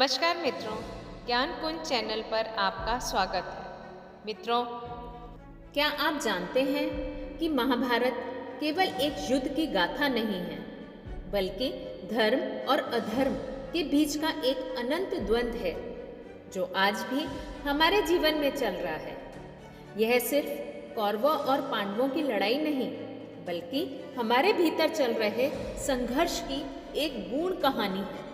नमस्कार मित्रों, ज्ञान कुंज चैनल पर आपका स्वागत है। मित्रों, क्या आप जानते हैं कि महाभारत केवल एक युद्ध की गाथा नहीं है, बल्कि धर्म और अधर्म के बीच का एक अनंत द्वंद्व है जो आज भी हमारे जीवन में चल रहा है। यह सिर्फ कौरवों और पांडवों की लड़ाई नहीं, बल्कि हमारे भीतर चल रहे संघर्ष की एक गूढ़ कहानी है।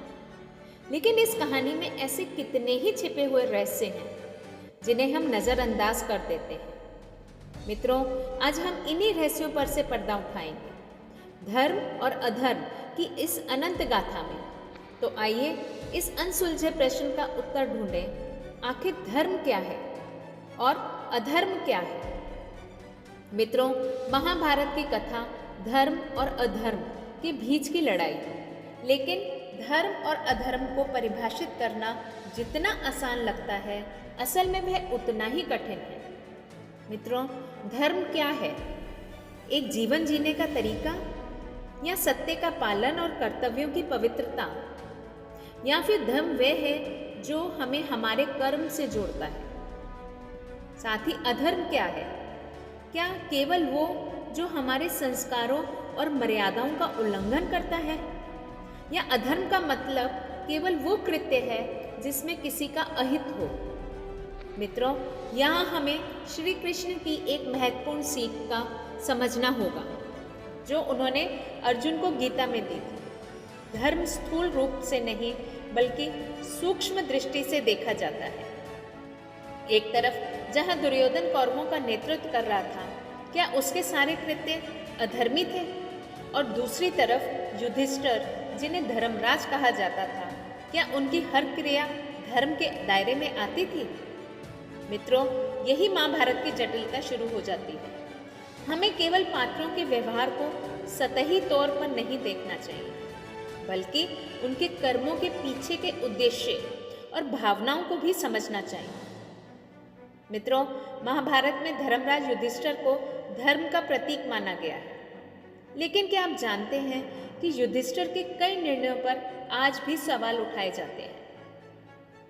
लेकिन इस कहानी में ऐसे कितने ही छिपे हुए रहस्य हैं जिन्हें हम नज़रअंदाज कर देते हैं। मित्रों, आज हम इन्हीं रहस्यों पर से पर्दा उठाएंगे, धर्म और अधर्म की इस अनंत गाथा में। तो आइए इस अनसुलझे प्रश्न का उत्तर ढूंढें, आखिर धर्म क्या है और अधर्म क्या है। मित्रों, महाभारत की कथा धर्म और अधर्म के बीच की लड़ाई, लेकिन धर्म और अधर्म को परिभाषित करना जितना आसान लगता है, असल में वह उतना ही कठिन है। मित्रों, धर्म क्या है? एक जीवन जीने का तरीका, या सत्य का पालन और कर्तव्यों की पवित्रता, या फिर धर्म वह है जो हमें हमारे कर्म से जोड़ता है। साथ ही अधर्म क्या है? क्या केवल वो जो हमारे संस्कारों और मर्यादाओं का उल्लंघन करता है, या अधर्म का मतलब केवल वो कृत्य है जिसमें किसी का अहित हो। मित्रों, यहाँ हमें श्री कृष्ण की एक महत्वपूर्ण सीख का समझना होगा जो उन्होंने अर्जुन को गीता में दी थी। धर्म स्थूल रूप से नहीं, बल्कि सूक्ष्म दृष्टि से देखा जाता है। एक तरफ जहाँ दुर्योधन कौरवों का नेतृत्व कर रहा था, क्या उसके सारे कृत्य अधर्मी थे? और दूसरी तरफ युधिष्ठिर, जिन्हें धर्मराज कहा जाता था, क्या उनकी हर क्रिया धर्म के दायरे में आती थी? मित्रों, यही महाभारत की जटिलता शुरू हो जाती है। हमें केवल पात्रों के व्यवहार को सतही तौर पर नहीं देखना चाहिए, बल्कि उनके कर्मों के पीछे के उद्देश्य और भावनाओं को भी समझना चाहिए। मित्रों, महाभारत में धर्मराज युधिष्ठिर को धर्म का प्रतीक माना गया है। लेकिन क्या आप जानते हैं कि युधिष्ठिर के कई निर्णयों पर आज भी सवाल उठाए जाते हैं।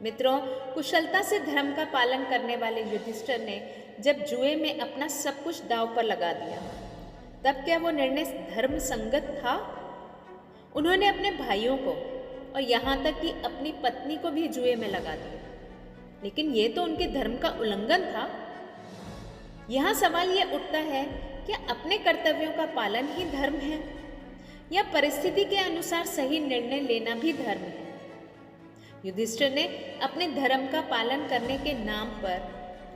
मित्रों, कुशलता से धर्म का पालन करने वाले युधिष्ठिर ने जब जुए में अपना सब कुछ दांव पर लगा दिया, तब क्या वो निर्णय धर्म संगत था? उन्होंने अपने भाइयों को और यहाँ तक कि अपनी पत्नी को भी जुए में लगा दिया, लेकिन ये तो उनके धर्म का उल्लंघन था। यहाँ सवाल ये उठता है, क्या अपने कर्तव्यों का पालन ही धर्म है, या परिस्थिति के अनुसार सही निर्णय लेना भी धर्म है? युधिष्ठिर ने अपने धर्म का पालन करने के नाम पर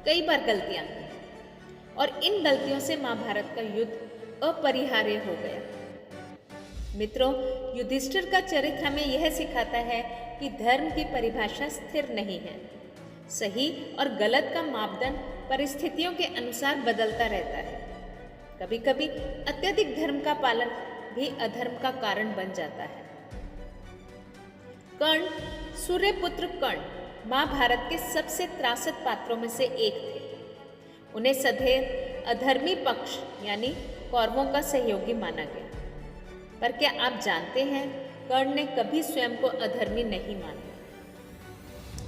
कई बार गलतियां की, और इन गलतियों से महाभारत का युद्ध अपरिहार्य हो गया। मित्रों, युधिष्ठिर का चरित्र हमें यह सिखाता है कि धर्म की परिभाषा स्थिर नहीं है। सही और गलत का मापदंड परिस्थितियों के अनुसार बदलता रहता है। कभी कभी अत्यधिक धर्म का पालन भी अधर्म का कारण बन जाता है। कर्ण, सूर्यपुत्र कर्ण महाभारत के सबसे त्रासद पात्रों में से एक थे। उन्हें सदैव अधर्मी पक्ष यानी कौरवों का सहयोगी माना गया। पर क्या आप जानते हैं, कर्ण ने कभी स्वयं को अधर्मी नहीं माना।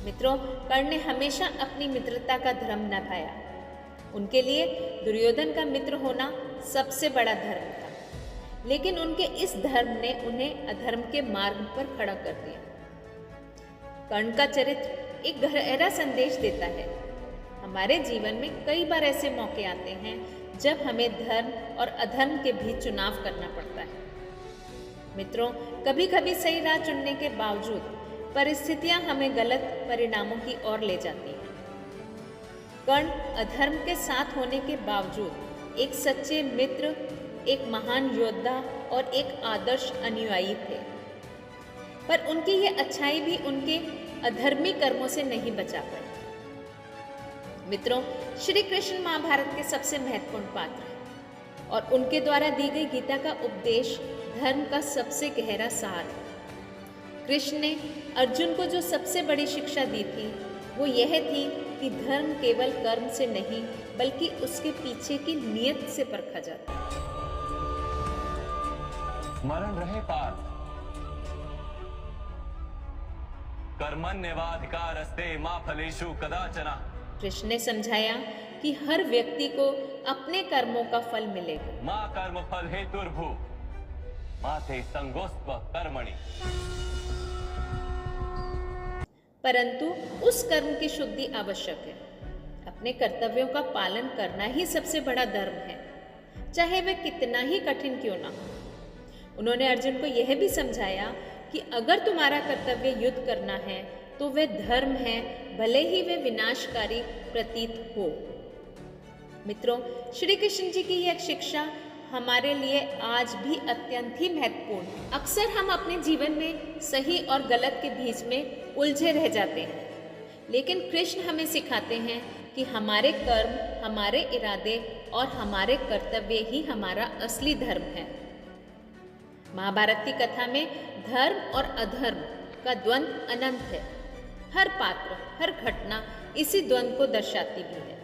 मित्रों, कर्ण ने हमेशा अपनी मित्रता का धर्म निभाया। उनके लिए दुर्योधन का मित्र होना सबसे बड़ा धर्म था, लेकिन उनके इस धर्म ने उन्हें अधर्म के मार्ग पर खड़ा कर दिया। कर्ण का चरित्र एक गहरा संदेश देता है। हमारे जीवन में कई बार ऐसे मौके आते हैं जब हमें धर्म और अधर्म के बीच चुनाव करना पड़ता है। मित्रों, कभी कभी सही राह चुनने के बावजूद परिस्थितियां हमें गलत परिणामों की ओर ले जाती हैं। कर्ण अधर्म के साथ होने के बावजूद एक सच्चे मित्र, एक महान योद्धा और एक आदर्श अनुयायी थे। पर उनकी ये अच्छाई भी उनके अधर्मी कर्मों से नहीं बचा पाई। मित्रों, श्री कृष्ण महाभारत के सबसे महत्वपूर्ण पात्र हैं, और उनके द्वारा दी गई गीता का उपदेश धर्म का सबसे गहरा सार है। कृष्ण ने अर्जुन को जो सबसे बड़ी शिक्षा दी थी, वो यह थी कि धर्म केवल कर्म से नहीं, बल्कि उसके पीछे की नीयत से परखा जाता है। मरण रहे पार, कर्मण्येवाधिकारस्ते मा फलेषु कदाचन। कृष्ण ने समझाया कि हर व्यक्ति को अपने कर्मों का फल मिलेगा। मा कर्म फल हेतुर्भु माते संगोस्त्व कर्मणि। परंतु उस कर्म की शुद्धि आवश्यक है। अपने कर्तव्यों का पालन करना ही सबसे बड़ा धर्म है, चाहे वह कितना ही कठिन क्यों ना हो। उन्होंने अर्जुन को यह भी समझाया कि अगर तुम्हारा कर्तव्य युद्ध करना है तो वह धर्म है, भले ही वह विनाशकारी प्रतीत हो। मित्रों, श्री कृष्ण जी की यह शिक्षा हमारे लिए आज भी अत्यंत ही महत्वपूर्ण है। अक्सर हम अपने जीवन में सही और गलत के बीच में उलझे रह जाते हैं, लेकिन कृष्ण हमें सिखाते हैं कि हमारे कर्म, हमारे इरादे और हमारे कर्तव्य ही हमारा असली धर्म है। महाभारत की कथा में धर्म और अधर्म का द्वंद्व अनंत है। हर पात्र, हर घटना इसी द्वंद्व को दर्शाती भी है।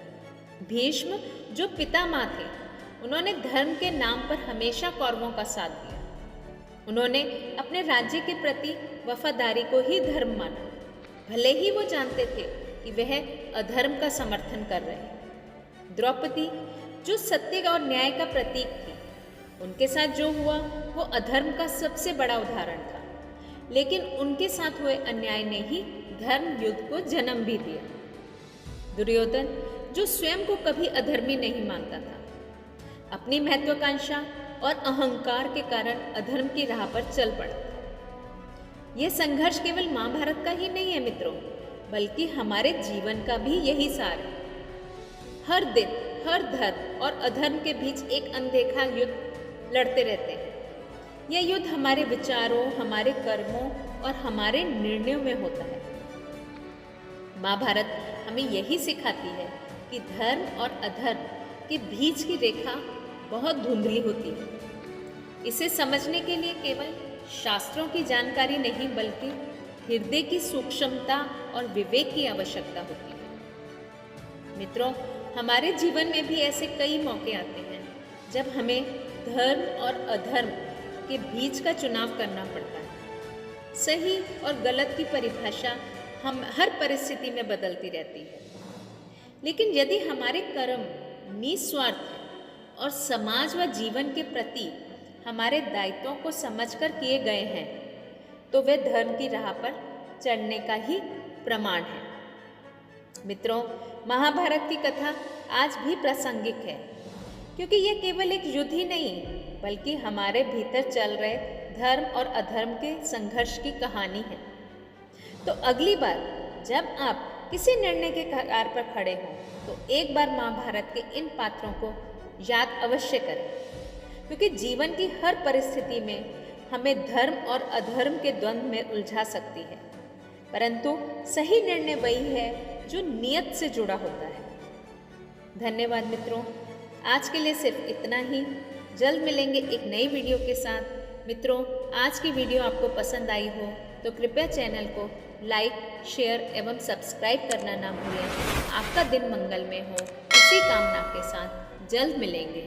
भीष्म जो पितामह थे, उन्होंने धर्म के नाम पर हमेशा कौरवों का साथ दिया। उन्होंने अपने राज्य के प्रति वफादारी को ही धर्म माना, भले ही वो जानते थे कि वह अधर्म का समर्थन कर रहे हैं। द्रौपदी जो सत्य और न्याय का प्रतीक थी, उनके साथ जो हुआ वो अधर्म का सबसे बड़ा उदाहरण था, लेकिन उनके साथ हुए अन्याय ने ही धर्म युद्ध को जन्म भी दिया। दुर्योधन जो स्वयं को कभी अधर्मी नहीं मानता था, अपनी महत्वाकांक्षा और अहंकार के कारण अधर्म की राह पर चल पड़ा। यह संघर्ष केवल महाभारत का ही नहीं है मित्रों, बल्कि हमारे जीवन का भी यही सार है। हर दिन हर धर्म और अधर्म के बीच एक अनदेखा युद्ध लड़ते रहते हैं। यह युद्ध हमारे विचारों, हमारे कर्मों और हमारे निर्णयों में होता है। महाभारत हमें यही सिखाती है कि धर्म और अधर्म के बीच की रेखा बहुत धुंधली होती है। इसे समझने के लिए केवल शास्त्रों की जानकारी नहीं, बल्कि हृदय की सूक्ष्मता और विवेक की आवश्यकता होती है। मित्रों, हमारे जीवन में भी ऐसे कई मौके आते हैं जब हमें धर्म और अधर्म के बीच का चुनाव करना पड़ता है। सही और गलत की परिभाषा हम हर परिस्थिति में बदलती रहती है, लेकिन यदि हमारे कर्म निस्वार्थ हैं और समाज व जीवन के प्रति हमारे दायित्वों को समझकर किए गए हैं, तो वे धर्म की राह पर चलने का ही प्रमाण है। मित्रों, महाभारत की कथा आज भी प्रासंगिक है, क्योंकि यह केवल एक युद्ध ही नहीं, बल्कि हमारे भीतर चल रहे धर्म और अधर्म के संघर्ष की कहानी है। तो अगली बार जब आप किसी निर्णय के कगार पर खड़े हों, तो एक बार महाभारत के इन पात्रों को याद अवश्य करें, क्योंकि जीवन की हर परिस्थिति में हमें धर्म और अधर्म के द्वंद्व में उलझा सकती है, परंतु सही निर्णय वही है जो नियत से जुड़ा होता है। धन्यवाद मित्रों, आज के लिए सिर्फ इतना ही। जल्द मिलेंगे एक नई वीडियो के साथ। मित्रों, आज की वीडियो आपको पसंद आई हो तो कृपया चैनल को लाइक, शेयर एवं सब्सक्राइब करना ना भूलें। आपका दिन मंगलमय हो, इसी कामना के साथ जल्द मिलेंगे।